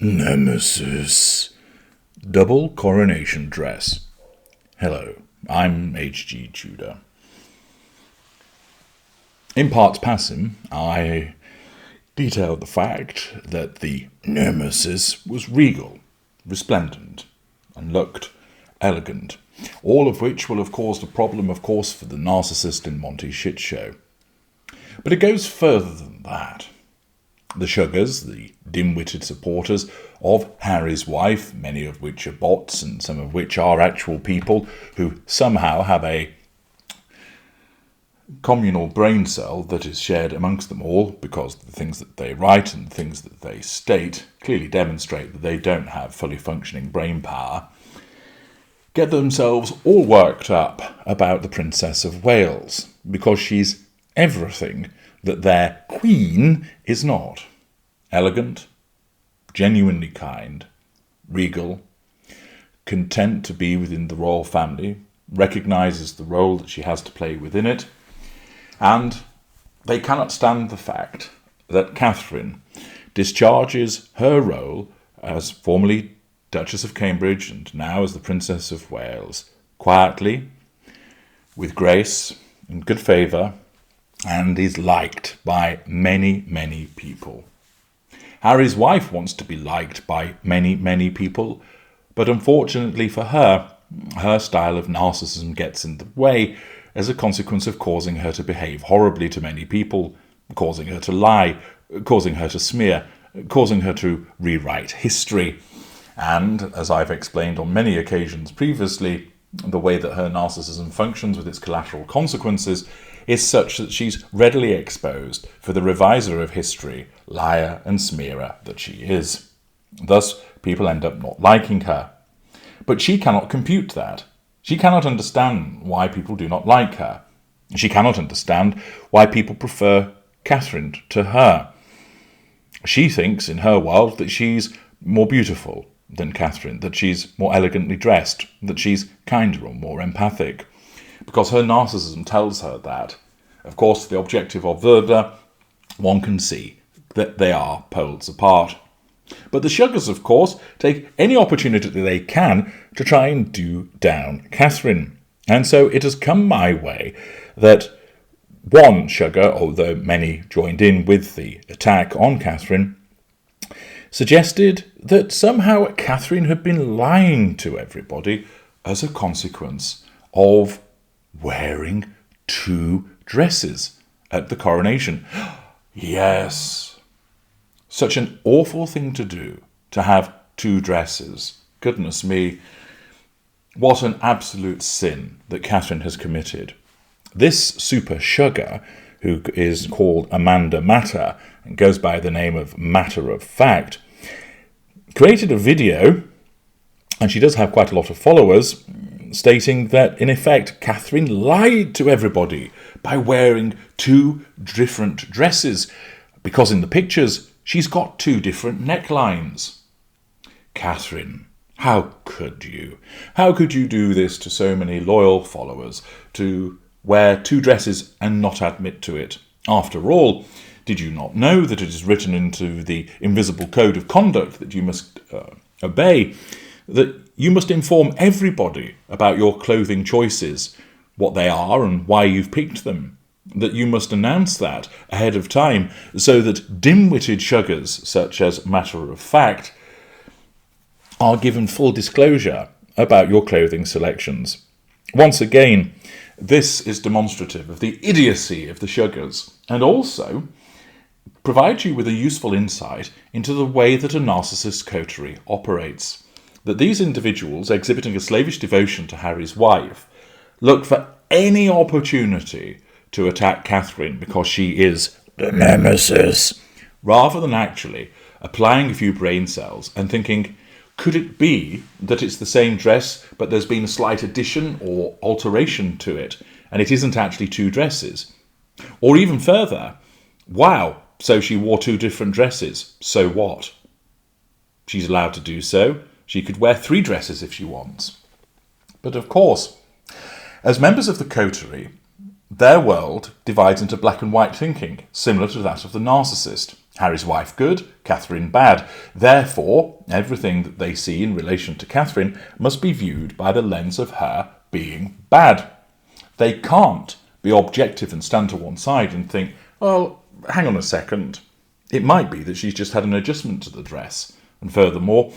Nemesis. Double coronation dress. Hello, I'm H.G. Tudor. In parts passing, I detailed the fact that the Nemesis was regal, resplendent, and looked elegant, all of which will have caused a problem, of course, for the narcissist in Monty's shit show. But it goes further than that. The Sugars, the dim-witted supporters of Harry's wife, many of which are bots and some of which are actual people who somehow have a communal brain cell that is shared amongst them all, because the things that they write and the things that they state clearly demonstrate that they don't have fully functioning brain power, get themselves all worked up about the Princess of Wales, because she's everything that their queen is not. Elegant, genuinely kind, regal, content to be within the royal family, recognises the role that she has to play within it, and they cannot stand the fact that Catherine discharges her role as formerly Duchess of Cambridge and now as the Princess of Wales quietly, with grace and good favour, and is liked by many, many people. Harry's wife wants to be liked by many, many people, but unfortunately for her, her style of narcissism gets in the way as a consequence of causing her to behave horribly to many people, causing her to lie, causing her to smear, causing her to rewrite history. And, as I've explained on many occasions previously, the way that her narcissism functions with its collateral consequences is such that she's readily exposed for the reviser of history, liar and smearer that she is. Thus, people end up not liking her. But she cannot compute that. She cannot understand why people do not like her. She cannot understand why people prefer Catherine to her. She thinks, in her world, that she's more beautiful than Catherine, that she's more elegantly dressed, that she's kinder or more empathic, because her narcissism tells her that. Of course, the objective observer, one can see that they are poles apart. But the Sugars, of course, take any opportunity that they can to try and do down Catherine. And so it has come my way that one Sugar, although many joined in with the attack on Catherine, suggested that somehow Catherine had been lying to everybody as a consequence of wearing two dresses at the coronation. Yes, such an awful thing to do, to have two dresses. Goodness me, what an absolute sin that Catherine has committed. This super Sugar, who is called Amanda Matter and goes by the name of Matter of Fact, created a video, and she does have quite a lot of followers, stating that, in effect, Catherine lied to everybody by wearing two different dresses, because in the pictures she's got two different necklines. Catherine, how could you? How could you do this to so many loyal followers, to wear two dresses and not admit to it? After all, did you not know that it is written into the invisible code of conduct that you must obey, that you must inform everybody about your clothing choices, what they are and why you've picked them, that you must announce that ahead of time so that dim-witted Sugars, such as Matter of Fact, are given full disclosure about your clothing selections. Once again, this is demonstrative of the idiocy of the Sugars, and also provides you with a useful insight into the way that a narcissist coterie operates. That these individuals, exhibiting a slavish devotion to Harry's wife, look for any opportunity to attack Catherine because she is the Nemesis, rather than actually applying a few brain cells and thinking, could it be that it's the same dress but there's been a slight addition or alteration to it and it isn't actually two dresses? Or even further, wow, so she wore two different dresses, so what? She's allowed to do so. She could wear three dresses if she wants. But of course, as members of the coterie, their world divides into black and white thinking, similar to that of the narcissist. Harry's wife good, Catherine bad. Therefore, everything that they see in relation to Catherine must be viewed by the lens of her being bad. They can't be objective and stand to one side and think, well, hang on a second. It might be that she's just had an adjustment to the dress. And furthermore,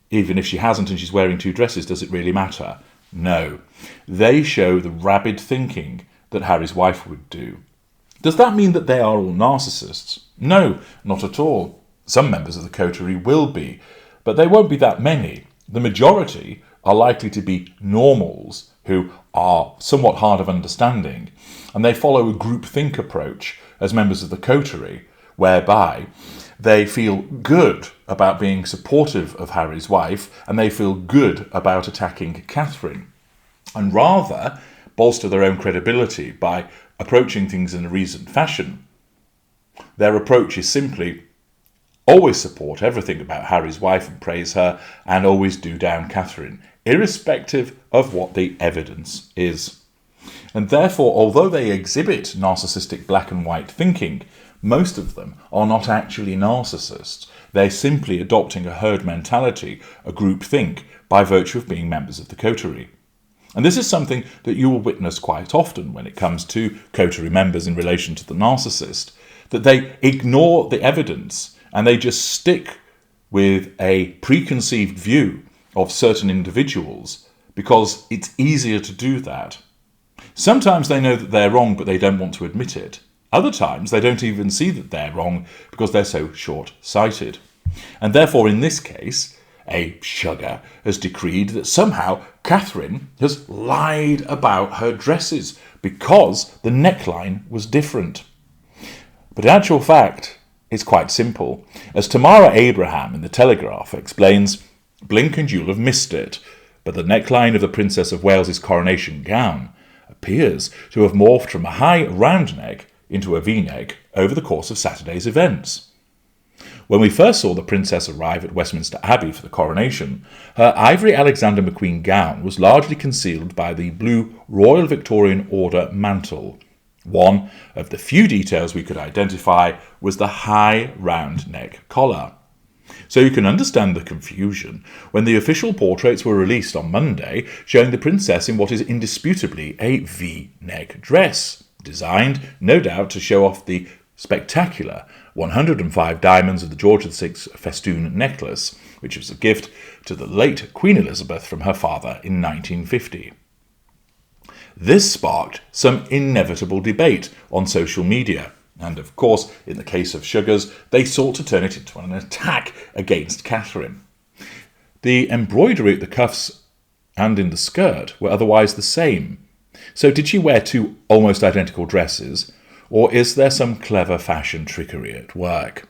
even if she hasn't and she's wearing two dresses, does it really matter? No. They show the rabid thinking that Harry's wife would do. Does that mean that they are all narcissists? No, not at all. Some members of the coterie will be, but they won't be that many. The majority are likely to be normals who are somewhat hard of understanding, and they follow a groupthink approach as members of the coterie, whereby they feel good about being supportive of Harry's wife, and they feel good about attacking Catherine, and rather bolster their own credibility by approaching things in a reasoned fashion. Their approach is simply always support everything about Harry's wife and praise her, and always do down Catherine, irrespective of what the evidence is. And therefore, although they exhibit narcissistic black and white thinking, most of them are not actually narcissists. They're simply adopting a herd mentality, a group think, by virtue of being members of the coterie. And this is something that you will witness quite often when it comes to coterie members in relation to the narcissist, that they ignore the evidence and they just stick with a preconceived view of certain individuals because it's easier to do that. Sometimes they know that they're wrong, but they don't want to admit it. Other times they don't even see that they're wrong because they're so short-sighted. And therefore, in this case, a sugar has decreed that somehow Catherine has lied about her dresses because the neckline was different. But in actual fact, it's quite simple. As Tamara Abraham in The Telegraph explains, blink and you'll have missed it, but the neckline of the Princess of Wales's coronation gown appears to have morphed from a high round neck into a V-neck over the course of Saturday's events. When we first saw the princess arrive at Westminster Abbey for the coronation, her ivory Alexander McQueen gown was largely concealed by the blue Royal Victorian Order mantle. One of the few details we could identify was the high round neck collar. So you can understand the confusion when the official portraits were released on Monday, showing the princess in what is indisputably a V-neck dress, designed, no doubt, to show off the spectacular 105 diamonds of the George VI festoon necklace, which was a gift to the late Queen Elizabeth from her father in 1950. This sparked some inevitable debate on social media, and of course, in the case of Sugars, they sought to turn it into an attack against Catherine. The embroidery at the cuffs and in the skirt were otherwise the same. So did she wear two almost identical dresses, or is there some clever fashion trickery at work?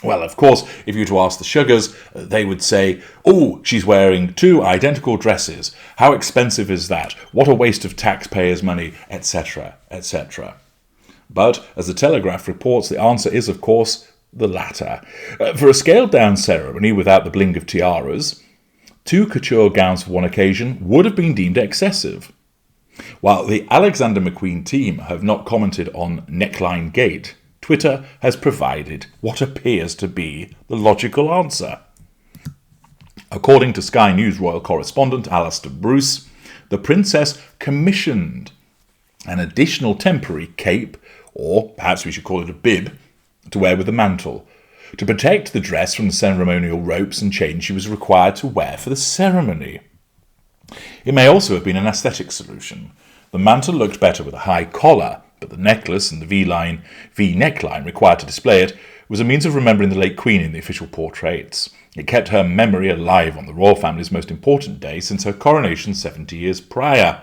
Well, of course, if you were to ask the Sugars, they would say, oh, she's wearing two identical dresses. How expensive is that? What a waste of taxpayers' money, etc., etc. But, as the Telegraph reports, the answer is, of course, the latter. For a scaled-down ceremony without the bling of tiaras, two couture gowns for one occasion would have been deemed excessive. While the Alexander McQueen team have not commented on neckline gate, Twitter has provided what appears to be the logical answer. According to Sky News royal correspondent Alistair Bruce, the princess commissioned an additional temporary cape, or perhaps we should call it a bib, to wear with the mantle, to protect the dress from the ceremonial ropes and chains she was required to wear for the ceremony. It may also have been an aesthetic solution. The mantle looked better with a high collar, but the necklace and the V neckline required to display it was a means of remembering the late Queen in the official portraits. It kept her memory alive on the royal family's most important day since her coronation 70 years prior.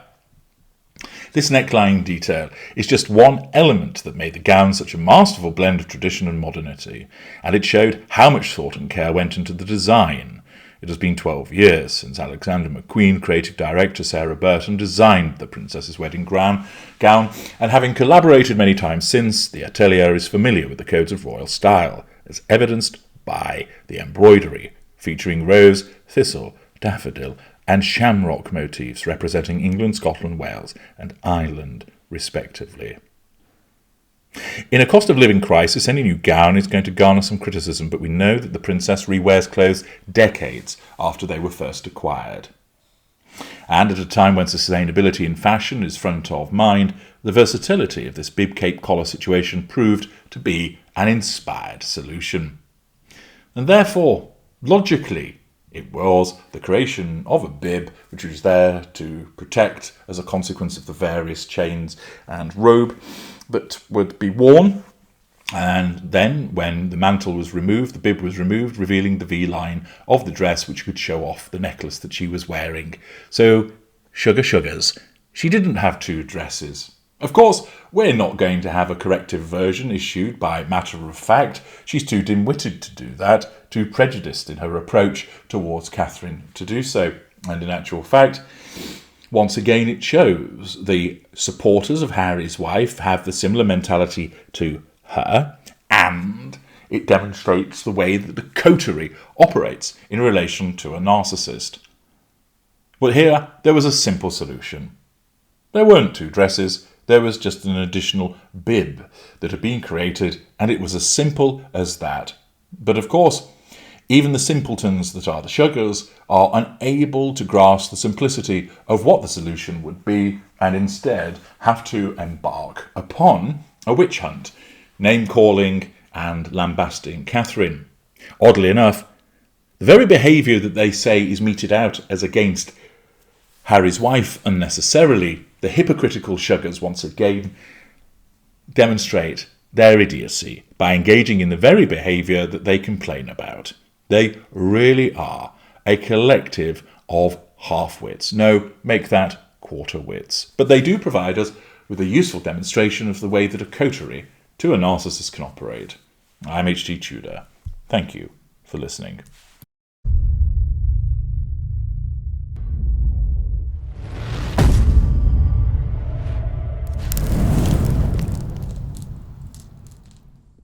This neckline detail is just one element that made the gown such a masterful blend of tradition and modernity, and it showed how much thought and care went into the design. It has been 12 years since Alexander McQueen, creative director Sarah Burton, designed the princess's wedding gown, and having collaborated many times since, the atelier is familiar with the codes of royal style, as evidenced by the embroidery, featuring rose, thistle, daffodil, and shamrock motifs representing England, Scotland, Wales, and Ireland, respectively. In a cost of living crisis, any new gown is going to garner some criticism, but we know that the princess rewears clothes decades after they were first acquired. And at a time when sustainability in fashion is front of mind, the versatility of this bib cape collar situation proved to be an inspired solution. And therefore, logically, it was the creation of a bib which was there to protect as a consequence of the various chains and robe that would be worn. And then, when the mantle was removed, the bib was removed, revealing the V-line of the dress, which could show off the necklace that she was wearing. So, sugars, she didn't have two dresses. Of course, we're not going to have a corrective version issued by matter of fact. She's too dim-witted to do that, too prejudiced in her approach towards Catherine to do so. And in actual fact, once again it shows the supporters of Harry's wife have the similar mentality to her, and it demonstrates the way that the coterie operates in relation to a narcissist. But here, there was a simple solution. There weren't two dresses, there was just an additional bib that had been created, and it was as simple as that. But of course, even the simpletons that are the sugars are unable to grasp the simplicity of what the solution would be, and instead have to embark upon a witch hunt, name-calling and lambasting Catherine. Oddly enough, the very behaviour that they say is meted out as against Harry's wife unnecessarily, the hypocritical sugars once again demonstrate their idiocy by engaging in the very behaviour that they complain about. They really are a collective of half-wits. No, make that quarter-wits. But they do provide us with a useful demonstration of the way that a coterie to a narcissist can operate. I'm H.T. Tudor. Thank you for listening.